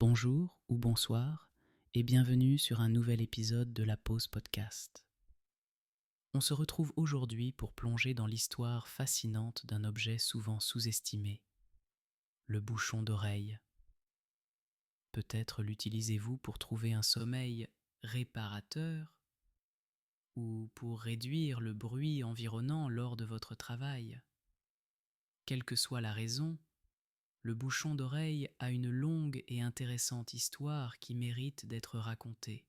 Bonjour ou bonsoir et bienvenue sur un nouvel épisode de la Pause Podcast. On se retrouve aujourd'hui pour plonger dans l'histoire fascinante d'un objet souvent sous-estimé, le bouchon d'oreille. Peut-être l'utilisez-vous pour trouver un sommeil réparateur ou pour réduire le bruit environnant lors de votre travail. Quelle que soit la raison, le bouchon d'oreille a une longue et intéressante histoire qui mérite d'être racontée.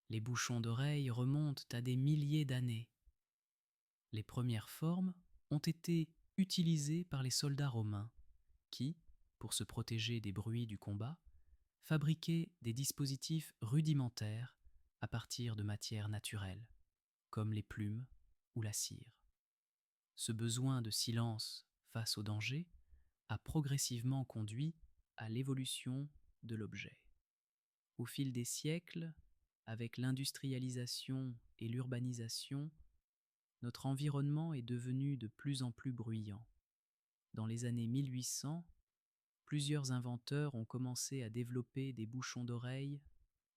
Les bouchons d'oreille remontent à des milliers d'années. Les premières formes ont été utilisées par les soldats romains qui, pour se protéger des bruits du combat, fabriquaient des dispositifs rudimentaires à partir de matières naturelles, comme les plumes ou la cire. Ce besoin de silence face au danger a progressivement conduit à l'évolution de l'objet. Au fil des siècles, avec l'industrialisation et l'urbanisation, notre environnement est devenu de plus en plus bruyant. Dans les années 1800, plusieurs inventeurs ont commencé à développer des bouchons d'oreille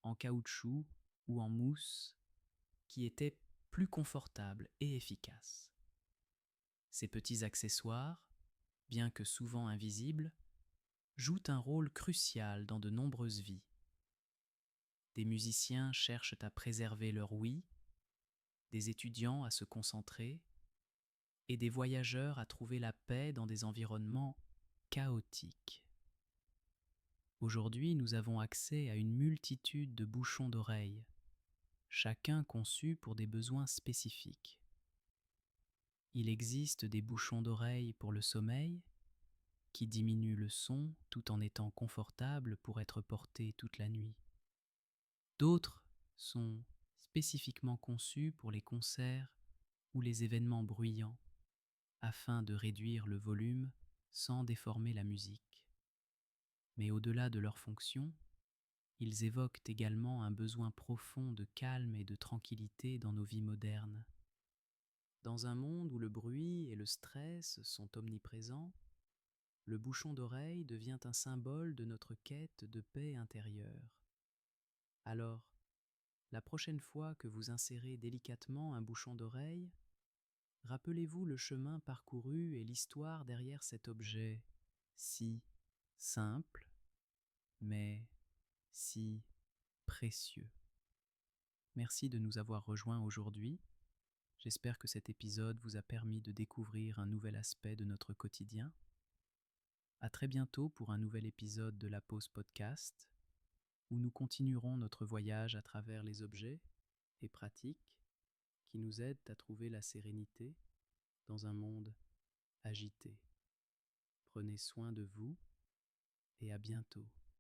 en caoutchouc ou en mousse qui étaient plus confortables et efficaces. Ces petits accessoires, bien que souvent invisibles, jouent un rôle crucial dans de nombreuses vies. Des musiciens cherchent à préserver leur ouïe, des étudiants à se concentrer et des voyageurs à trouver la paix dans des environnements chaotiques. Aujourd'hui, nous avons accès à une multitude de bouchons d'oreille, chacun conçu pour des besoins spécifiques. Il existe des bouchons d'oreille pour le sommeil, qui diminuent le son tout en étant confortables pour être portés toute la nuit. D'autres sont spécifiquement conçus pour les concerts ou les événements bruyants, afin de réduire le volume sans déformer la musique. Mais au-delà de leur fonction, ils évoquent également un besoin profond de calme et de tranquillité dans nos vies modernes. Dans un monde où le bruit et le stress sont omniprésents, le bouchon d'oreille devient un symbole de notre quête de paix intérieure. Alors, la prochaine fois que vous insérez délicatement un bouchon d'oreille, rappelez-vous le chemin parcouru et l'histoire derrière cet objet si simple, mais si précieux. Merci de nous avoir rejoints aujourd'hui. J'espère que cet épisode vous a permis de découvrir un nouvel aspect de notre quotidien. À très bientôt pour un nouvel épisode de la Pause Podcast, où nous continuerons notre voyage à travers les objets et pratiques qui nous aident à trouver la sérénité dans un monde agité. Prenez soin de vous et à bientôt.